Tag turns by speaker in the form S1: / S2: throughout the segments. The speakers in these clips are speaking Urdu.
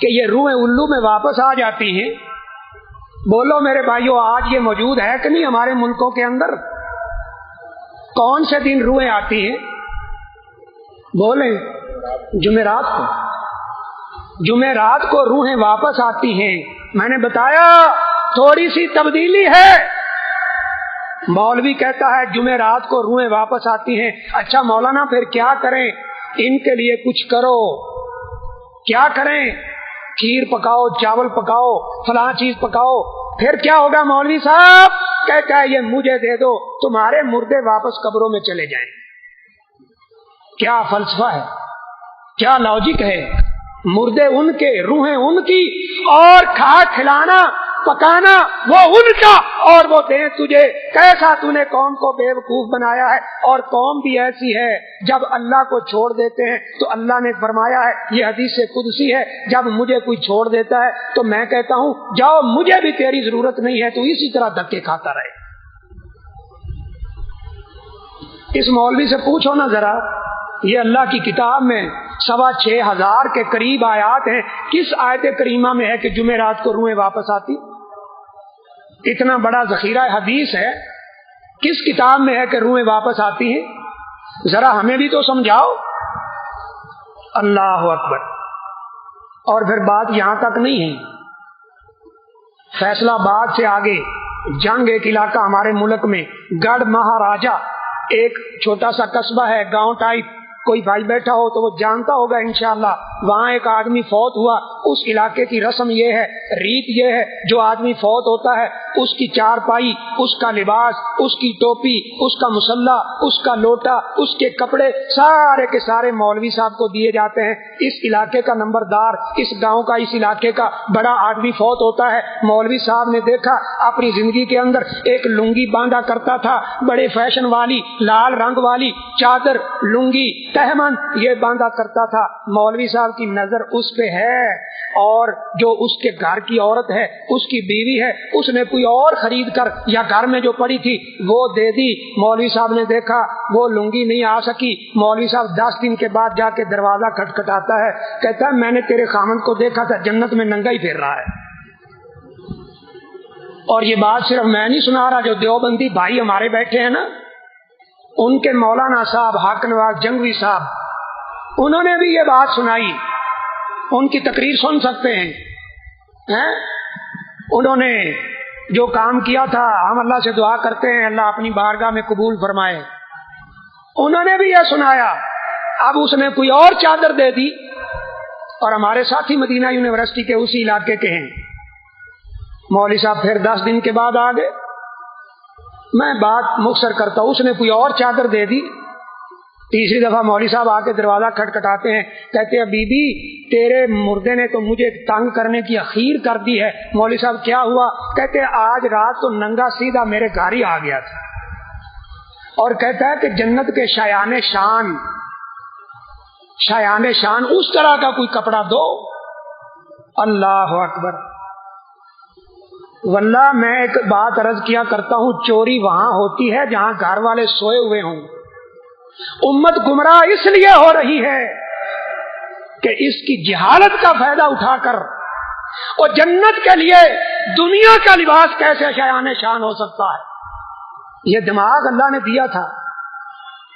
S1: کہ یہ روحیں الو میں واپس آ جاتی ہیں؟ بولو میرے بھائیو، آج یہ موجود ہے کہ نہیں ہمارے ملکوں کے اندر؟ کون سے دن روحیں آتی ہیں؟ بولیں۔ جمعرات کو، جمعرات کو روحیں واپس آتی ہیں۔ میں نے بتایا تھوڑی سی تبدیلی ہے۔ مولوی کہتا ہے جمعرات کو روحیں واپس آتی ہیں۔ اچھا مولانا پھر کیا کریں؟ ان کے لیے کچھ کرو۔ کیا کریں؟ کھیر پکاؤ، چاول پکاؤ، فلاں چیز پکاؤ۔ پھر کیا ہوگا مولوی صاحب؟ کہتا ہے یہ مجھے دے دو، تمہارے مردے واپس قبروں میں چلے جائیں۔ کیا فلسفہ ہے، کیا لاجک ہے؟ مردے ان کے، روحیں ان کی، اور کھا کھلانا پکانا وہ ان کا، اور وہ دیں تجھے۔ کیسا تو نے قوم کو بے وقوف بنایا ہے۔ اور قوم بھی ایسی ہے، جب اللہ کو چھوڑ دیتے ہیں تو اللہ نے فرمایا ہے، یہ حدیث قدسی ہے، جب مجھے کوئی چھوڑ دیتا ہے تو میں کہتا ہوں جاؤ، مجھے بھی تیری ضرورت نہیں ہے، تو اسی طرح دھکے کھاتا رہے۔ اس مولوی سے پوچھو نا ذرا، یہ اللہ کی کتاب میں 6,500 کے قریب آیات ہیں، کس آیت کریمہ میں ہے کہ جمعرات کو روحیں واپس آتی؟ اتنا بڑا ذخیرہ حدیث ہے، کس کتاب میں ہے کہ روحیں واپس آتی ہیں؟ ذرا ہمیں بھی تو سمجھاؤ۔ اللہ اکبر۔ اور پھر بات یہاں تک نہیں ہے، فیصلہ آباد سے آگے جنگ ایک علاقہ ہمارے ملک میں، گڑھ مہاراجا، ایک چھوٹا سا قصبہ ہے، گاؤں ٹائپ۔ کوئی بھائی بیٹھا ہو تو وہ جانتا ہوگا انشاءاللہ۔ وہاں ایک آدمی فوت ہوا۔ اس علاقے کی رسم یہ ہے، ریت یہ ہے، جو آدمی فوت ہوتا ہے اس کی چارپائی، اس کا لباس، اس کی ٹوپی، اس کا مسلح، اس کا لوٹا، اس کے کپڑے سارے کے سارے مولوی صاحب کو دیے جاتے ہیں۔ اس علاقے کا نمبردار، اس گاؤں کا، اس علاقے کا بڑا آدمی فوت ہوتا ہے۔ مولوی صاحب نے دیکھا اپنی زندگی کے اندر ایک لنگی باندھا کرتا تھا، بڑے فیشن والی، لال رنگ والی چادر، لنگی، تہمن یہ باندھا کرتا تھا۔ مولوی صاحب کی نظر اس پہ ہے، اور جو اس کے گھر کی عورت ہے، اس کی بیوی ہے، اس نے کوئی اور خرید کر یا گھر میں جو پڑی تھی وہ دے دی۔ مولوی صاحب نے دیکھا وہ لنگی نہیں آ سکی۔ مولوی صاحب 10 دن کے بعد جا کے دروازہ کھٹکھٹاتا ہے، کہتا ہے میں نے تیرے خامند کو دیکھا تھا جنت میں ننگا ہی پھر رہا ہے۔ اور یہ بات صرف میں نہیں سنا رہا، جو دیوبندی بھائی ہمارے بیٹھے ہیں نا، ان کے مولانا صاحب حق نواز جنگوی صاحب، انہوں نے بھی یہ بات سنائی۔ ان کی تقریر سن سکتے ہیں۔ انہوں نے جو کام کیا تھا، ہم اللہ سے دعا کرتے ہیں اللہ اپنی بارگاہ میں قبول فرمائے، انہوں نے بھی یہ سنایا۔ اب اس نے کوئی اور چادر دے دی، اور ہمارے ساتھی مدینہ یونیورسٹی کے اسی علاقے کے ہیں۔ مولوی صاحب پھر 10 دن کے بعد آ گئے۔ میں بات مختصر کرتا ہوں، اس نے کوئی اور چادر دے دی۔ تیسری دفعہ مولوی صاحب آ کے دروازہ کھٹکھٹاتے ہیں، کہتے ہیں بی بی تیرے مردے نے تو مجھے تنگ کرنے کی اخیر کر دی ہے۔ مولوی صاحب کیا ہوا؟ کہتے ہیں آج رات تو ننگا سیدھا میرے گھر ہی آ گیا تھا، اور کہتا ہے کہ جنت کے شایان شان اس طرح کا کوئی کپڑا دو۔ اللہ اکبر۔ واللہ میں ایک بات عرض کیا کرتا ہوں، چوری وہاں ہوتی ہے جہاں گھر والے سوئے ہوئے ہوں۔ امت گمراہ اس لیے ہو رہی ہے کہ اس کی جہالت کا فائدہ اٹھا کر، اور جنت کے لیے دنیا کا لباس کیسے شایان شان ہو سکتا ہے؟ یہ دماغ اللہ نے دیا تھا۔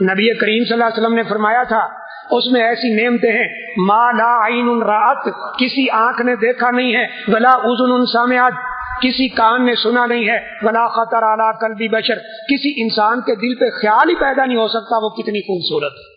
S1: نبی کریم صلی اللہ علیہ وسلم نے فرمایا تھا اس میں ایسی نعمتیں ہیں، ما لا عین رأت، کسی آنکھ نے دیکھا نہیں ہے، ولا اذن سمعت، کسی کان نے سنا نہیں ہے، ولا خطر علی قلب بشر، کسی انسان کے دل پہ خیال ہی پیدا نہیں ہو سکتا وہ کتنی خوبصورت ہے۔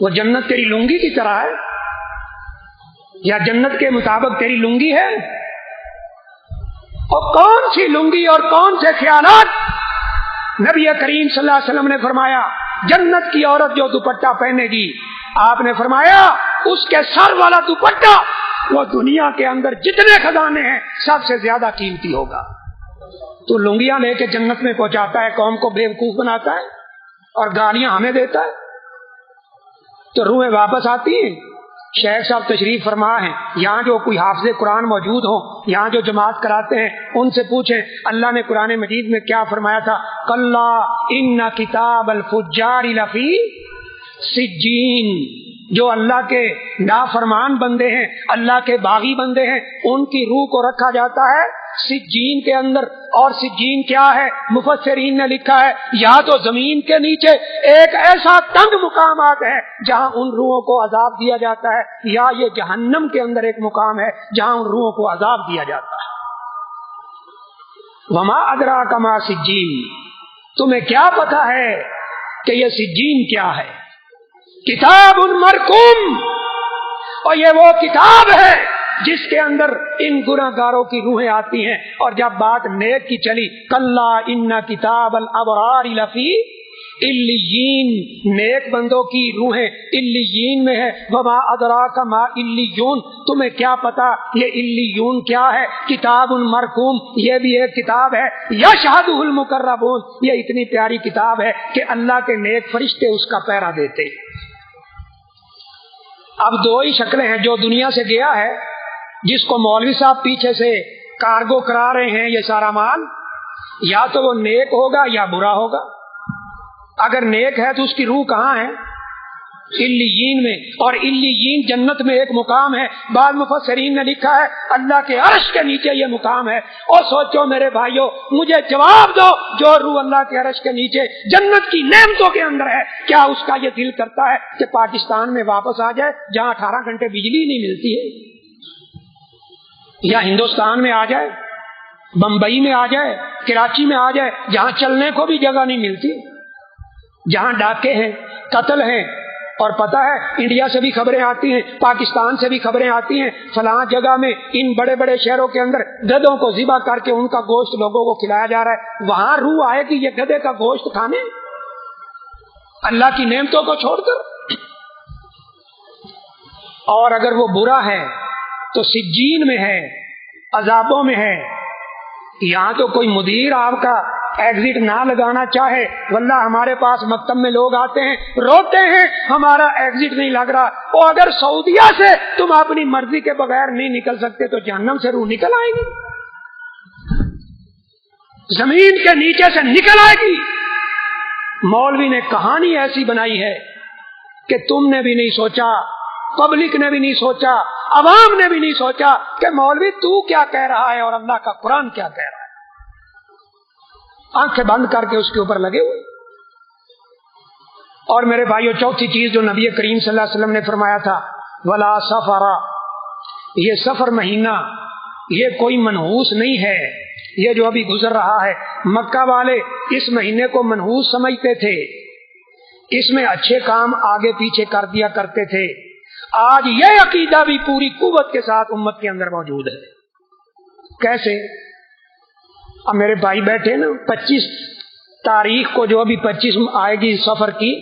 S1: وہ جنت تیری لنگی کی طرح ہے، یا جنت کے مطابق تیری لنگی ہے؟ اور کون سی لنگی اور کون سے خیالات؟ نبی کریم صلی اللہ علیہ وسلم نے فرمایا جنت کی عورت جو دوپٹہ پہنے گی، آپ نے فرمایا اس کے سر والا دوپٹہ وہ دنیا کے اندر جتنے خزانے ہیں سب سے زیادہ قیمتی ہوگا۔ تو لنگیاں لے کے جنت میں پہنچاتا ہے، قوم کو بیوقوف بناتا ہے، اور گالیاں ہمیں دیتا ہے۔ تو روحیں واپس آتی ہیں۔ شیخ صاحب تشریف فرما ہیں، یہاں جو کوئی حافظ قرآن موجود ہو، یہاں جو جماعت کراتے ہیں، ان سے پوچھیں اللہ نے قرآن مجید میں کیا فرمایا تھا؟ کلا ان کتاب الفجار لفی سجین، جو اللہ کے نافرمان بندے ہیں، اللہ کے باغی بندے ہیں، ان کی روح کو رکھا جاتا ہے سجین کے اندر. اور سجین کیا ہے؟ مفسرین نے لکھا ہے یا تو زمین کے نیچے ایک ایسا تنگ مقامات ہے جہاں ان روحوں کو عذاب دیا جاتا ہے، یا یہ جہنم کے اندر ایک مقام ہے جہاں ان روحوں کو عذاب دیا جاتا ہے. وما ادراک ما سجین، تمہیں کیا پتا ہے کہ یہ سجین کیا ہے؟ کتاب مرقوم، اور یہ وہ کتاب ہے جس کے اندر ان گناہگاروں کی روحیں آتی ہیں. اور جب بات نیک کی چلی، کلا ان کتاب الابرار لفی علیین، نیک بندوں کی روحیں علیین میں ہے. وما ادراک ما علیون، تمہیں کیا پتا یہ علیون کیا ہے؟ کتاب مرقوم، یہ بھی ایک کتاب ہے. یشہدہ المقربون، یہ اتنی پیاری کتاب ہے کہ اللہ کے نیک فرشتے اس کا پہرا دیتے. اب دو ہی شکلیں ہیں. جو دنیا سے گیا ہے، جس کو مولوی صاحب پیچھے سے کارگو کرا رہے ہیں یہ سارا مال، یا تو وہ نیک ہوگا یا برا ہوگا. اگر نیک ہے تو اس کی روح کہاں ہے؟ علیین میں. اور علیین جنت میں ایک مقام ہے. بعض مفسرین نے لکھا ہے اللہ کے عرش کے نیچے یہ مقام ہے. اور سوچو میرے بھائیوں، مجھے جواب دو، جو روح اللہ کے عرش کے نیچے جنت کی نعمتوں کے اندر ہے، کیا اس کا یہ دل کرتا ہے کہ پاکستان میں واپس آ جائے جہاں 18 گھنٹے بجلی نہیں ملتی ہے، یا ہندوستان میں آ جائے، بمبئی میں آ جائے، کراچی میں آ جائے، جہاں چلنے کو بھی جگہ نہیں ملتی، جہاں ڈاکے ہیں، قتل ہیں؟ اور پتہ ہے انڈیا سے بھی خبریں آتی ہیں، پاکستان سے بھی خبریں آتی ہیں، فلاں جگہ میں ان بڑے بڑے شہروں کے اندر گدھوں کو ذبح کر کے ان کا گوشت لوگوں کو کھلایا جا رہا ہے. وہاں روح آئے گی یہ گدھے کا گوشت کھانے، اللہ کی نعمتوں کو چھوڑ کر؟ اور اگر وہ برا ہے تو سجین میں ہے، عذابوں میں ہے. یہاں تو کوئی مدیر آپ کا ایگزٹ نہ لگانا چاہے، واللہ ہمارے پاس مکتب میں لوگ آتے ہیں روتے ہیں ہمارا ایگزٹ نہیں لگ رہا. اور اگر سعودیہ سے تم اپنی مرضی کے بغیر نہیں نکل سکتے تو جہنم سے روح نکل آئے گی، زمین کے نیچے سے نکل آئے گی. مولوی نے کہانی ایسی بنائی ہے کہ تم نے بھی نہیں سوچا، پبلک نے بھی نہیں سوچا، عوام نے بھی نہیں سوچا کہ مولوی تو کیا کہہ رہا ہے اور اللہ کا قرآن کیا کہہ رہا ہے. آنکھیں بند کر کے اس کے اوپر لگے ہوئے. اور میرے بھائیو، چوتھی چیز جو نبی کریم صلی اللہ علیہ وسلم نے فرمایا تھا، ولا سفرا، یہ سفر مہینہ یہ کوئی منحوس نہیں ہے، یہ جو ابھی گزر رہا ہے. مکہ والے اس مہینے کو منحوس سمجھتے تھے، اس میں اچھے کام آگے پیچھے کر دیا کرتے تھے. آج یہ عقیدہ بھی پوری قوت کے ساتھ امت کے اندر موجود ہے. کیسے؟ اب میرے بھائی بیٹھے نا، 25 تاریخ کو جو ابھی 25 آئے گی سفر کی،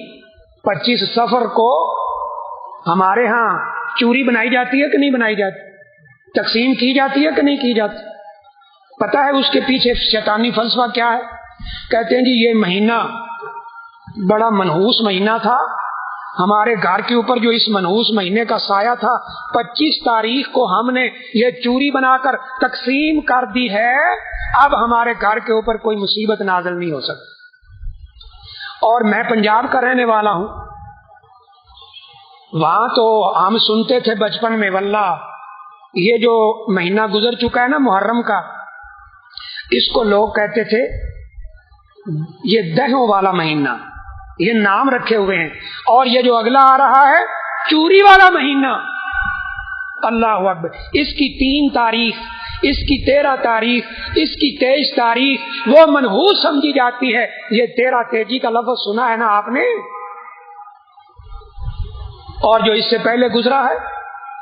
S1: 25 سفر کو ہمارے ہاں چوری بنائی جاتی ہے کہ نہیں بنائی جاتی؟ تقسیم کی جاتی ہے کہ نہیں کی جاتی؟ پتہ ہے اس کے پیچھے شیطانی فلسفہ کیا ہے؟ کہتے ہیں جی یہ مہینہ بڑا منحوس مہینہ تھا، ہمارے گھر کے اوپر جو اس منحوس مہینے کا سایہ تھا، 25 تاریخ کو ہم نے یہ چوری بنا کر تقسیم کر دی ہے، اب ہمارے گھر کے اوپر کوئی مصیبت نازل نہیں ہو سکتی. اور میں پنجاب کا رہنے والا ہوں، وہاں تو ہم سنتے تھے بچپن میں، واللہ یہ جو مہینہ گزر چکا ہے نا محرم کا، اس کو لوگ کہتے تھے یہ دہوں والا مہینہ، یہ نام رکھے ہوئے ہیں. اور یہ جو اگلا آ رہا ہے چوری والا مہینہ، اللہ اکبر، اس کی 3 تاریخ، اس کی 13 تاریخ، اس کی 23 تاریخ وہ منحوس سمجھی جاتی ہے. یہ 13 تیجی کا لفظ سنا ہے نا آپ نے؟ اور جو اس سے پہلے گزرا ہے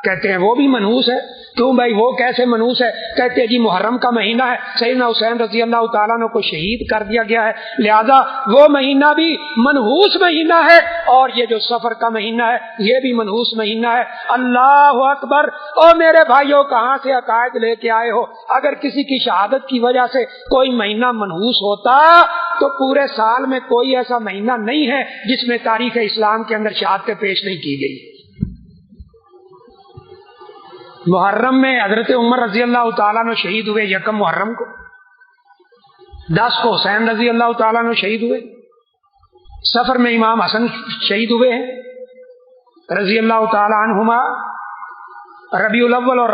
S1: کہتے ہیں وہ بھی منحوس ہے. کیوں بھائی وہ کیسے منحوس ہے؟ کہتے ہیں جی محرم کا مہینہ ہے، سیدنا حسین رضی اللہ تعالیٰ عنہ کو شہید کر دیا گیا ہے، لہذا وہ مہینہ بھی منحوس مہینہ ہے. اور یہ جو سفر کا مہینہ ہے یہ بھی منحوس مہینہ ہے. اللہ اکبر. اور میرے بھائیوں کہاں سے عقائد لے کے آئے ہو؟ اگر کسی کی شہادت کی وجہ سے کوئی مہینہ منحوس ہوتا تو پورے سال میں کوئی ایسا مہینہ نہیں ہے جس میں تاریخ اسلام کے اندر شہادتیں پیش نہیں کی گئی. محرم میں حضرت عمر رضی اللہ تعالیٰ عنہ شہید ہوئے 1 محرم کو، 10 کو حسین رضی اللہ تعالیٰ عنہ شہید ہوئے، سفر میں امام حسن شہید ہوئے ہیں. رضی اللہ تعالی عنہما ربیع الاول اور